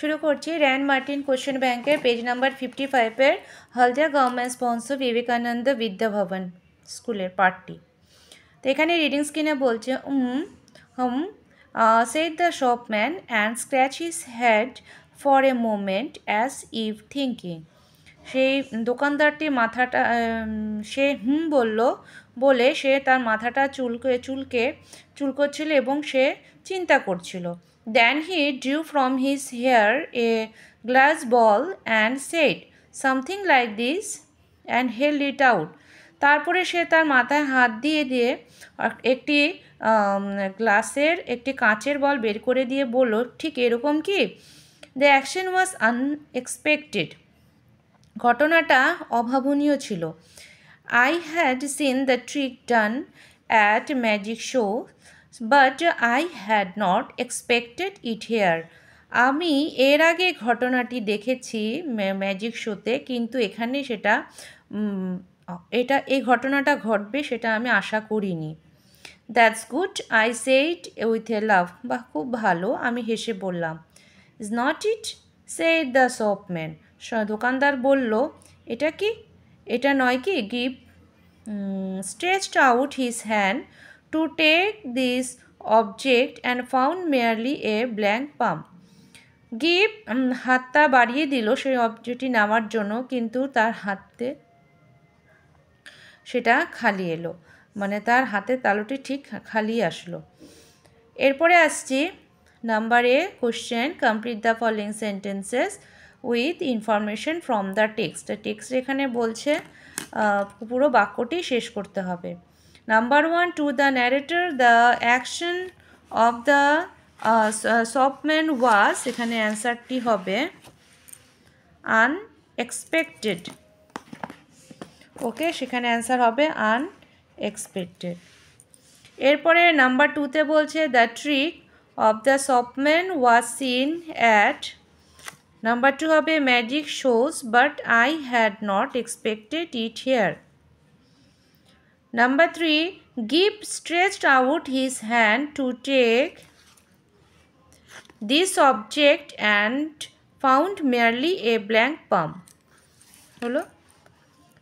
शुरू करছি Ray and Martin question बैंकर page number 55 Haldia government sponsor Vivekananda Vidya Bhavan स्कूलेर पार्टी। तो एखाने रिडिंग स्क्रीने बोलছে said the shopman and scratched his head for a moment as if thinking। সেই দোকানদারটি মাথাটা সে বলল বলে সে তার মাথাটা চুলকোচ্ছিল এবং সে চিন্তা করছিল। Then he drew from his hair a glass ball and said something like this and held it out। তারপরে সে তার মাথায় হাত দিয়ে একটি গ্লাসের একটি কাঁচের বল বের করে দিয়ে বলল, ঠিক এরকম কি? The action was unexpected। ঘটনাটা অভাবনীয় ছিল। I had seen the trick done at magic show but I had not expected it here। আমি এর আগে ঘটনাটি দেখেছি ম্যাজিক শোতে, কিন্তু এখানে এই ঘটনাটা ঘটবে সেটা আমি আশা করিনি। That's good, I said with a laugh। বাহ, খুব ভালো, আমি হেসে বললাম। Is not it? said the shopman। দোকানদার বলল, এটা কি? এটা নয় কি? Gibb stretched out his hand to take this object and found merely a blank palm। Give হাতটা বাড়িয়ে দিল সেই অবজেক্টটি নেওয়ার জন্য, কিন্তু তার হাতে সেটা খালি এলো, মানে তার হাতের তালুটি ঠিক খালি আসলো। এরপরে আসছি number A question, complete the following sentences with information from the text. Text এখানে বলছে পুরো বাক্যটি শেষ করতে হবে। Number 1, to the narrator the action of the shopman was, এখানে অ্যান্সারটি হবে আনএক্সপেক্টেড। ওকে, সেখানে অ্যান্সার হবে আনএক্সপেক্টেড। এরপরে নাম্বার 2তে বলছে the trick of the shopman was seen at, number 2 হবে magic shows but I had not expected it here. Number 3, Gip stretched out his hand to take this object and found merely a blank palm হলো।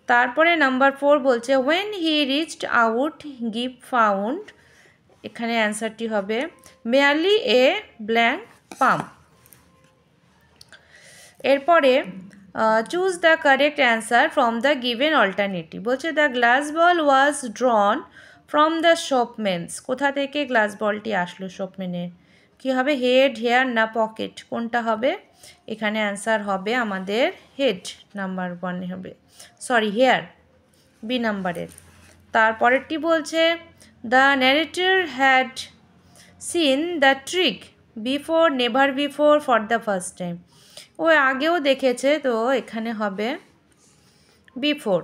তারপরে number 4 বলছে when he reached out Gip found, এখানে অ্যান্সারটি হবে merely a blank palm। এরপরে choose the correct answer from the given alternative. বলছে the glass ball was drawn from the shopman's. কোথা থেকে গ্লাস বলটি আসলো শপম্যানের? কী হবে, হেড, হেয়ার না পকেট, কোনটা হবে? এখানে অ্যান্সার হবে আমাদের হেড, নাম্বার 1 হবে, সরি হেয়ার, বি নাম্বারের। তারপরেরটি বলছে the narrator had seen the trick before, never before, for the first time. ও আগেও দেখেছে, তো এখানে হবে বিফোর।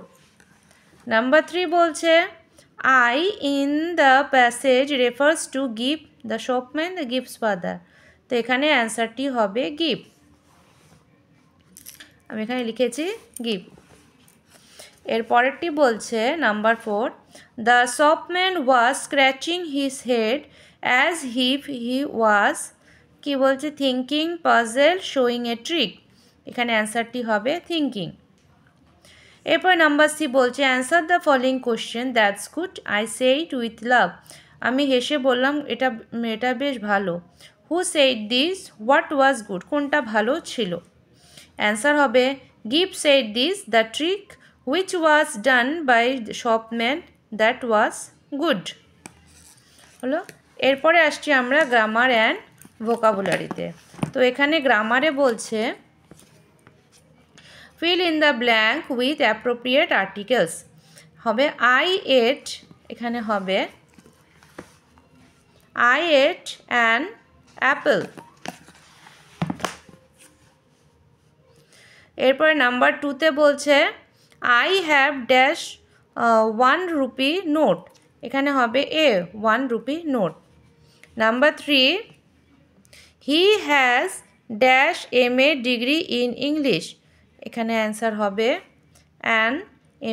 নাম্বার 3 বলছে I in the passage refers to give the shopman the gives father, তো এখানে অ্যান্সারটি হবে গিভ, আমি এখানে লিখেছি গিভ। এর পরেরটি বলছে number 4, the shopman was scratching his head as if he was, কি বলছে, thinking, puzzle, showing a trick, এখানে অ্যান্সারটি হবে থিঙ্কিং। এরপর নাম্বার 3 বলছে answer the following question, that's good, I said with love, আমি হেসে বললাম এটা বেশ ভালো। Who said this, what was good, কোনটা ভালো ছিল? অ্যান্সার হবে give said this the trick which was done by the shopman that was good হলো। এরপরে আসছি আমরা গ্রামার অ্যান্ড ভোকাবুলারিতে। তো এখানে গ্রামারে বলছে fill in the blank with appropriate articles, হবে I ate, এখানে হবে I ate an apple। এরপরে নাম্বার 2তে বলছে I have dash 1 rupee note, এখানে হবে a 1 rupee note। Number 3, he has dash MA degree in English, এখানে অ্যান্সার হবে an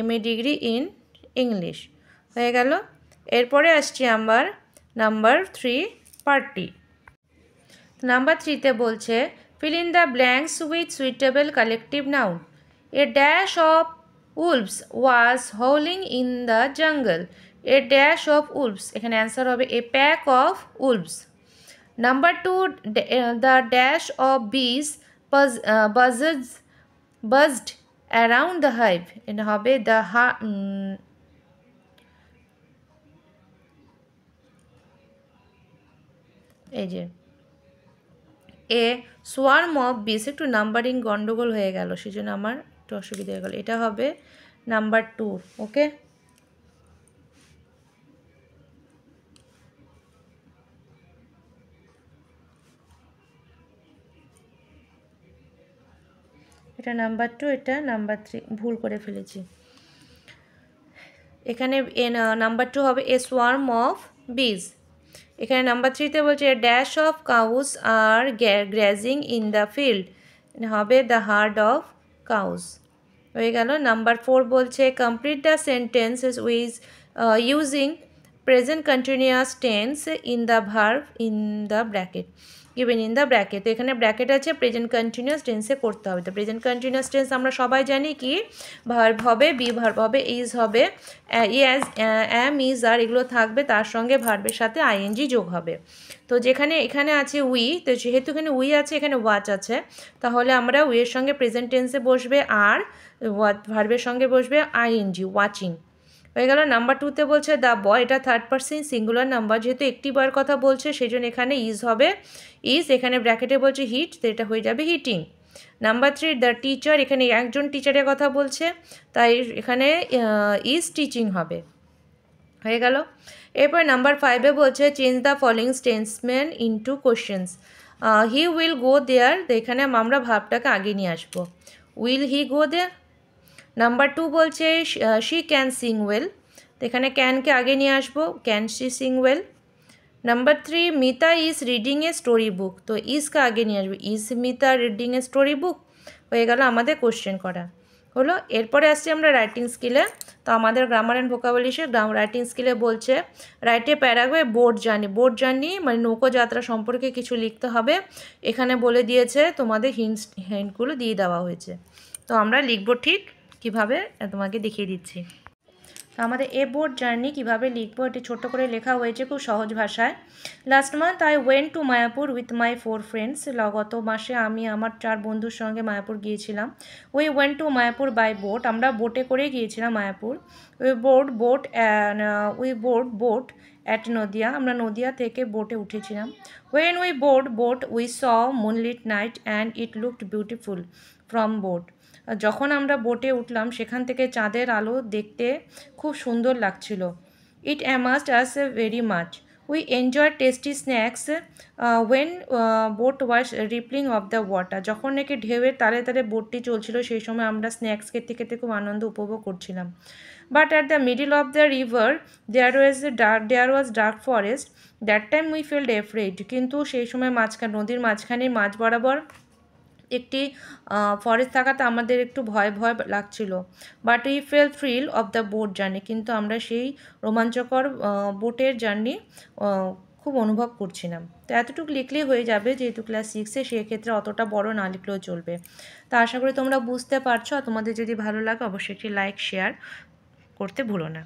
MA degree in English হয়ে গেল। এরপরে আসছি নাম্বার 3 পার্টি। নাম্বার 3তে বলছে Fill in the blanks with suitable collective noun. A dash of wolves was howling in the jungle. A dash of wolves, এখানে answer হবে a pack of wolves. Number 2, the dash of bees buzzed around the hive. এটা হবে the এই যে এ swarm of বিস, একটু numbering গন্ডগোল হয়ে গেল, সেই জন্য আমার একটু অসুবিধা হয়ে গেল। এটা হবে নাম্বার 2। ওকে, এটা নাম্বার 2, এটা নাম্বার 3, ভুল করে ফেলেছি। এখানে নাম্বার 2 হবে এ সোয়ার্ম অফ বিজ। এখানে নাম্বার 3তে বলছে dash of cows are grazing in the field, হবে দ্য হার্ড অফ কাউস। হয়ে গেল। নাম্বার 4 বলছে complete the sentences with using present continuous tense in the verb in the bracket, given in the bracket. তো এখানে bracket আছে, present continuous টেন্সে করতে হবে। তো প্রেজেন্ট কন্টিনিউয়াস টেন্স আমরা সবাই জানি কি ভার্ব হবে, বি ভার্ব হবে, ইজ হবে, ইয়াজ, অ্যাম, ইজ, আর এগুলো থাকবে, তার সঙ্গে ভার্বের সাথে আইএনজি যোগ হবে। তো যেখানে এখানে আছে উই, তো যেহেতু এখানে উই আছে, এখানে ওয়াচ আছে, তাহলে আমরা উইয়ের সঙ্গে প্রেজেন্ট টেন্সে বসবে আর ভার্বের সঙ্গে বসবে আইএনজি, ওয়াচিং। হয়ে গেল। নাম্বার 2তে বলছে দ্য বয়, এটা থার্ড পারসন সিঙ্গুলার নাম্বার, যেহেতু একটি বয়ের কথা বলছে সেই জন্য এখানে ইজ হবে, ইজ, এখানে ব্র্যাকেটে বলছে হিট, তো এটা হয়ে যাবে হিটিং। নাম্বার 3 দ্য টিচার, এখানে একজন টিচারের কথা বলছে, তাই এখানে ইজ টিচিং হবে। হয়ে গেল। এরপর নাম্বার 5-এ বলছে change the following statement into questions. He will go there, তো এখানে আমরা ভাবটাকে আগে নিয়ে আসবো, will he go there. Number 2 বলছে শি ক্যান সিং ওয়েল, তো এখানে ক্যানকে আগে নিয়ে আসবো, can she sing well. Number 3 Mita is reading a story book, তো ইজকে আগে নিয়ে আসবো, is Mita reading a story book. হয়ে গেল আমাদের কোশ্চেন করা হলো। এরপরে আসছি আমরা রাইটিং স্কিলে। তো আমাদের গ্রামার অ্যান্ড ভোকাবুলারি রাইটিং স্কিলে বলছে রাইটে প্যারাগ্রাফে বোট জার্নি, বোট জার্নি মানে নৌকো যাত্রা সম্পর্কে কিছু লিখতে হবে। এখানে বলে দিয়েছে, তোমাদের হিন্টগুলো দিয়ে দেওয়া হয়েছে, তো আমরা লিখবো ঠিক কিভাবে তোমাকে দেখিয়ে দিচ্ছি। তো আমাদের এ বোট জার্নি কীভাবে লিখবো, এটি ছোট্ট করে লেখা হয়েছে খুব সহজ ভাষায়। Last month I went to Mayapur with my 4 friends, গত মাসে আমি আমার 4 বন্ধুর সঙ্গে মায়াপুর গিয়েছিলাম। We went to Mayapur by boat, আমরা বোটে করে গিয়েছিলাম Mayapur. We boat at Nadia, আমরা নদিয়া থেকে বোটে উঠেছিলাম। When we boat we saw moonlit night and it looked beautiful from boat, যখন আমরা বোটে উঠলাম সেখান থেকে চাঁদের আলো দেখতে খুব সুন্দর লাগছিল। It amazed us very much, we enjoy tasty snacks when boat was rippling of the water, যখন নাকি ঢেউয়ের তালে তালে বোটটি চলছিল সেই সময় আমরা স্ন্যাক্স খেতে খেতে খুব আনন্দ উপভোগ করছিলাম। But at the middle of the river there was dark forest, that time we felt afraid, কিন্তু সেই সময় নদীর মাঝখানে মাঝ বরাবর একটি ফরেস্ট থাকাতে আমাদের একটু ভয় ভয় লাগছিল। But we fail thrill of the boat journey, কিন্তু আমরা সেই রোমাঞ্চকর বোটের জার্নি খুব অনুভব করছিলাম। তো এতটুকু লিখলেই হয়ে যাবে, যেহেতু ক্লাস 6-এ সেক্ষেত্রে অতটা বড় না লিখলেও চলবে। তো আশা করি তোমরা বুঝতে পারছো, আর তোমাদের যদি ভালো লাগে অবশ্যই একটি লাইক শেয়ার করতে ভুলো না।